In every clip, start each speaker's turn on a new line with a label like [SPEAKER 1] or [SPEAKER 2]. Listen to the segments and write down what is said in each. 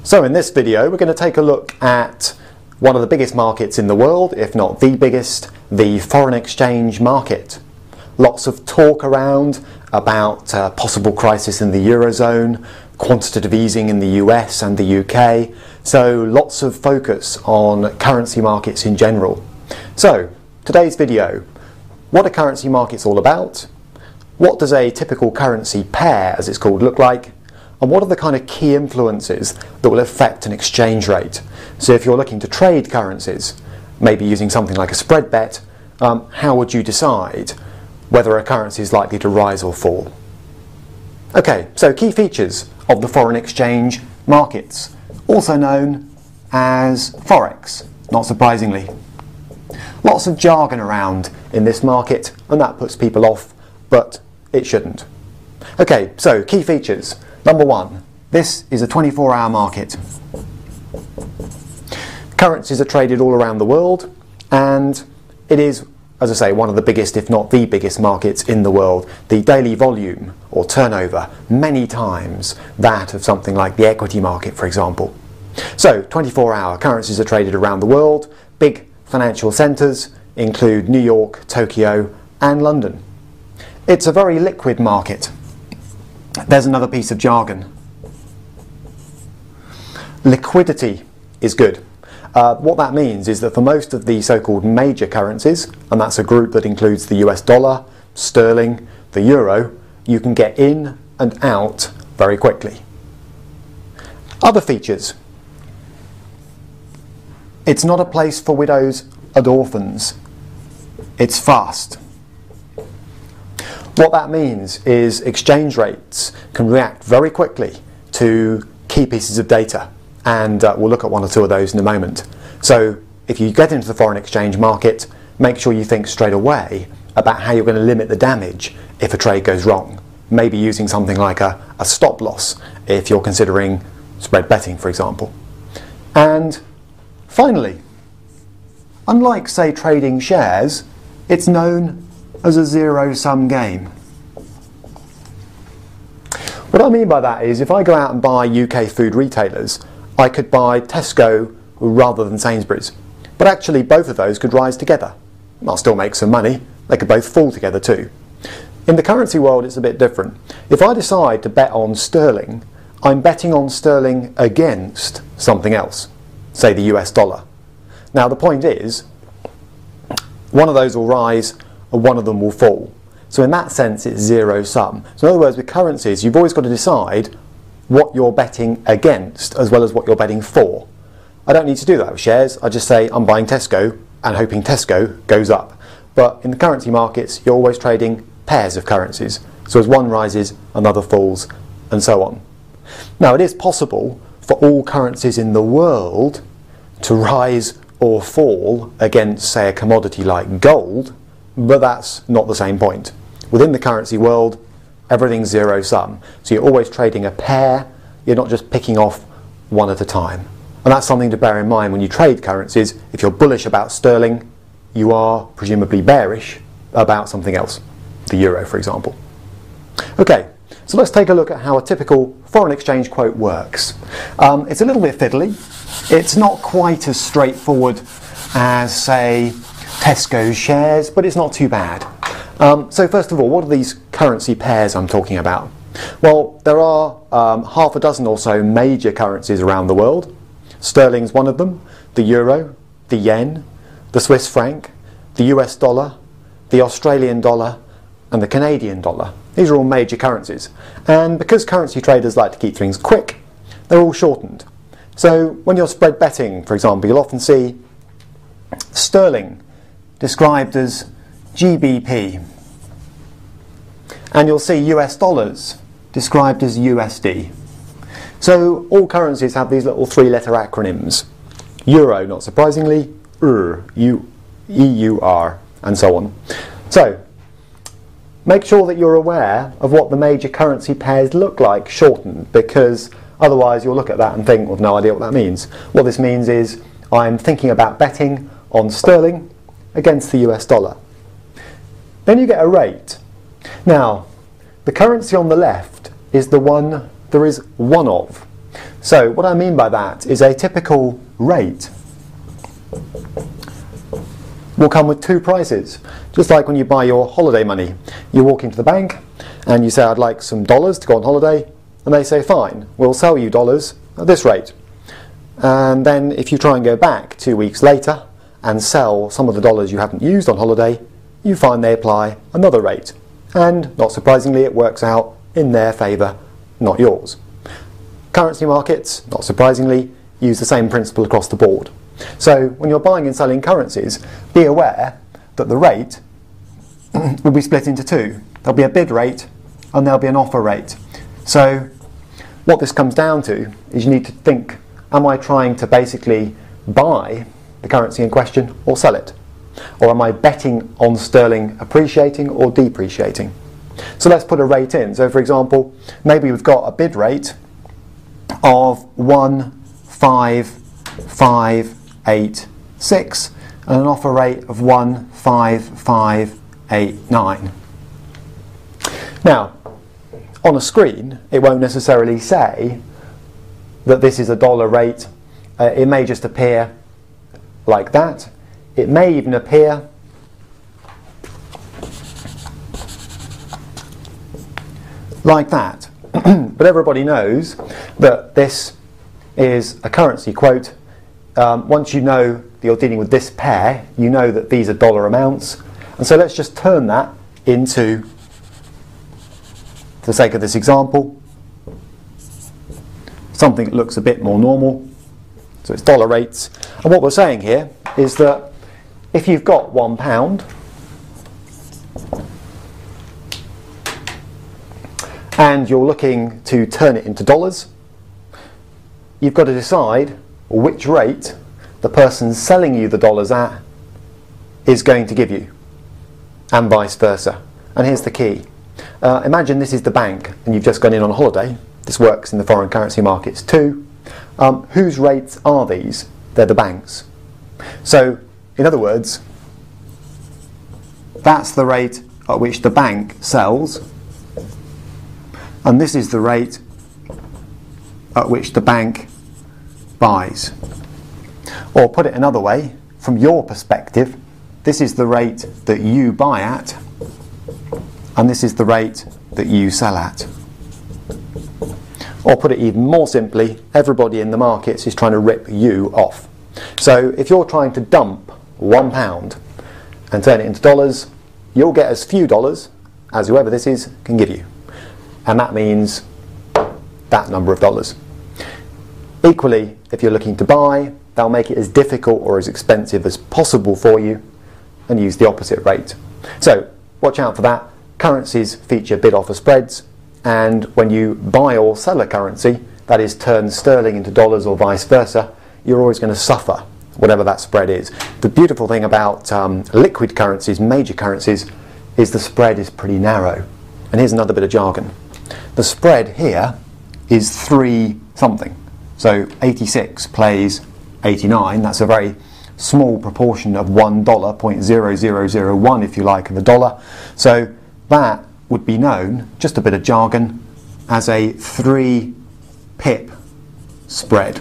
[SPEAKER 1] So in this video we're going to take a look at one of the biggest markets in the world, if not the biggest, the foreign exchange market. Lots of talk around about possible crisis in the Eurozone, quantitative easing in the US and the UK, so lots of focus on currency markets in general. So today's video, what are currency markets all about? What does a typical currency pair, as it's called, look like? And what are the kind of key influences that will affect an exchange rate? So if you're looking to trade currencies, maybe using something like a spread bet, how would you decide whether a currency is likely to rise or fall? Okay, so key features of the foreign exchange markets, also known as Forex, not surprisingly. Lots of jargon around in this market, and that puts people off, but it shouldn't. Okay, so key features. Number one, this is a 24-hour market. Currencies are traded all around the world, and it is, as I say, one of the biggest, if not the biggest markets in the world. The daily volume or turnover, many times that of something like the equity market, for example. So 24-hour currencies are traded around the world. Big financial centres include New York, Tokyo and London. It's a very liquid market. There's another piece of jargon. Liquidity is good. What that means is that for most of the so-called major currencies, and that's a group that includes the US dollar, sterling, the euro, you can get in and out very quickly. Other features. It's not a place for widows and orphans. It's fast. What that means is exchange rates can react very quickly to key pieces of data, and we'll look at one or two of those in a moment. So if you get into the foreign exchange market, make sure you think straight away about how you're going to limit the damage if a trade goes wrong. Maybe using something like a stop loss if you're considering spread betting, for example. And finally, unlike, say, trading shares, it's known as a zero-sum game. What I mean by that is if I go out and buy UK food retailers, I could buy Tesco rather than Sainsbury's. But actually both of those could rise together. I'll still make some money. They could both fall together too. In the currency world it's a bit different. If I decide to bet on sterling, I'm betting on sterling against something else, say the US dollar. Now the point is, one of those will rise and one of them will fall. So in that sense it's zero sum. So in other words, with currencies you've always got to decide what you're betting against as well as what you're betting for. I don't need to do that with shares. I just say I'm buying Tesco and hoping Tesco goes up. But in the currency markets you're always trading pairs of currencies. So as one rises, another falls, and so on. Now it is possible for all currencies in the world to rise or fall against, say, a commodity like gold, but that's not the same point. Within the currency world, everything's zero sum. So you're always trading a pair, you're not just picking off one at a time. And that's something to bear in mind when you trade currencies. If you're bullish about sterling, you are presumably bearish about something else, the euro, for example. Okay, so let's take a look at how a typical foreign exchange quote works. It's a little bit fiddly. It's not quite as straightforward as, say, Tesco's shares, but it's not too bad. So first of all, what are these currency pairs I'm talking about? Well, there are half a dozen or so major currencies around the world. Sterling's one of them, the euro, the yen, the Swiss franc, the US dollar, the Australian dollar, and the Canadian dollar. These are all major currencies. And because currency traders like to keep things quick, they're all shortened. So when you're spread betting, for example, you'll often see sterling described as GBP, and you'll see US dollars described as USD. So all currencies have these little three-letter acronyms. Euro, not surprisingly, EUR, and so on. So make sure that you're aware of what the major currency pairs look like shortened, because otherwise you'll look at that and think, well, no idea what that means. What this means is I'm thinking about betting on sterling against the US dollar. Then you get a rate. Now, the currency on the left is the one there is one of. So what I mean by that is a typical rate will come with two prices. Just like when you buy your holiday money. You walk into the bank and you say, I'd like some dollars to go on holiday, and they say, fine, we'll sell you dollars at this rate. And then if you try and go back 2 weeks later and sell some of the dollars you haven't used on holiday, you find they apply another rate. And not surprisingly, it works out in their favour, not yours. Currency markets, not surprisingly, use the same principle across the board. So when you're buying and selling currencies, be aware that the rate will be split into two. There'll be a bid rate and there'll be an offer rate. So what this comes down to is you need to think, am I trying to basically buy the currency in question or sell it? Or am I betting on sterling appreciating or depreciating? So let's put a rate in. So for example, maybe we've got a bid rate of 15586 and an offer rate of 15589. Now, on a screen, it won't necessarily say that this is a dollar rate. It may just appear like that. It may even appear like that. But everybody knows that this is a currency quote. Once you know that you're dealing with this pair, you know that these are dollar amounts. And so let's just turn that into, for the sake of this example, something that looks a bit more normal. So it's dollar rates. And what we're saying here is that if you've got £1 and you're looking to turn it into dollars, you've got to decide which rate the person selling you the dollars at is going to give you, and vice versa. And here's the key. Imagine this is the bank and you've just gone in on holiday. This works in the foreign currency markets too. Whose rates are these? They're the bank's. So, in other words, that's the rate at which the bank sells, and this is the rate at which the bank buys. Or put it another way, from your perspective, this is the rate that you buy at, and this is the rate that you sell at. Or put it even more simply, everybody in the markets is trying to rip you off. So if you're trying to dump £1 and turn it into dollars, you'll get as few dollars as whoever this is can give you. And that means that number of dollars. Equally, if you're looking to buy, they'll make it as difficult or as expensive as possible for you and use the opposite rate. So watch out for that. Currencies feature bid-offer spreads, and when you buy or sell a currency, that is turn sterling into dollars or vice versa, you're always going to suffer whatever that spread is. The beautiful thing about liquid currencies, major currencies, is the spread is pretty narrow. And here's another bit of jargon. The spread here is 3 something. So 86 plays 89. That's a very small proportion of $1, 0.0001 if you like, of the dollar. So that would be known, just a bit of jargon, as a 3 pip spread.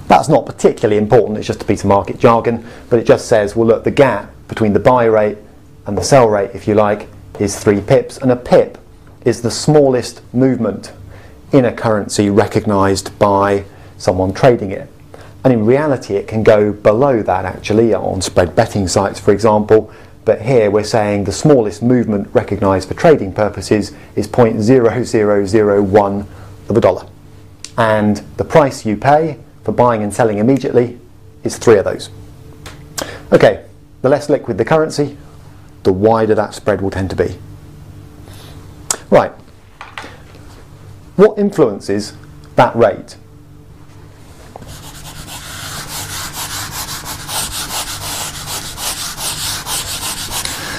[SPEAKER 1] That's not particularly important, it's just a piece of market jargon, but it just says, well look, the gap between the buy rate and the sell rate, if you like, is 3 pips, and a pip is the smallest movement in a currency recognised by someone trading it. And in reality it can go below that actually on spread betting sites, for example, but here we're saying the smallest movement recognised for trading purposes is 0.0001 of a dollar. And the price you pay for buying and selling immediately is 3 of those. Okay, the less liquid the currency, the wider that spread will tend to be. Right, what influences that rate?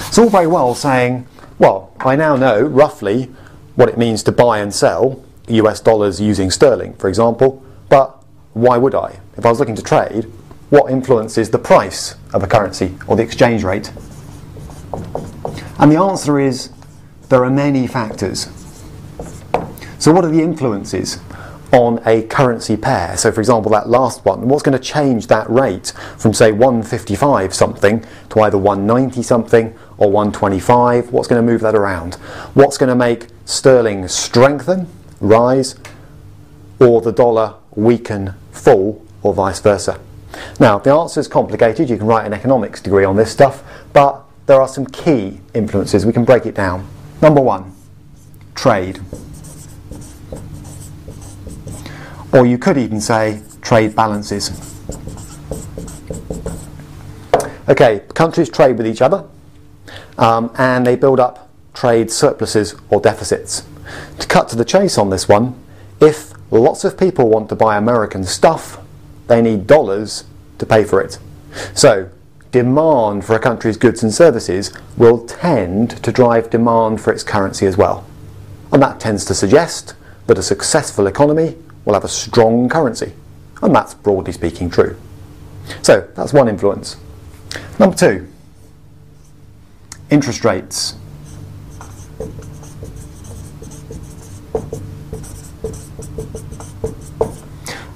[SPEAKER 1] It's all very well saying, well, I now know roughly what it means to buy and sell US dollars using sterling, for example, but why would I? If I was looking to trade, what influences the price of a currency or the exchange rate? And the answer is there are many factors. So what are the influences on a currency pair? So for example, that last one, what's going to change that rate from say 155 something to either 190 something or 125? What's going to move that around? What's going to make sterling strengthen, rise, or the dollar weaken, fall, or vice versa? Now, the answer is complicated. You can write an economics degree on this stuff, but there are some key influences. We can break it down. Number one, trade. Or you could even say trade balances. Okay, countries trade with each other and they build up trade surpluses or deficits. To cut to the chase on this one, if lots of people want to buy American stuff, they need dollars to pay for it. So demand for a country's goods and services will tend to drive demand for its currency as well. And that tends to suggest that a successful economy will have a strong currency. And that's broadly speaking true. So that's one influence. Number two, interest rates.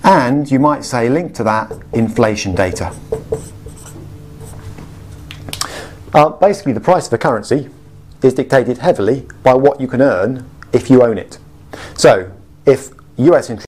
[SPEAKER 1] And you might say, linked to that, inflation data. Basically, the price of a currency is dictated heavily by what you can earn if you own it. So, if US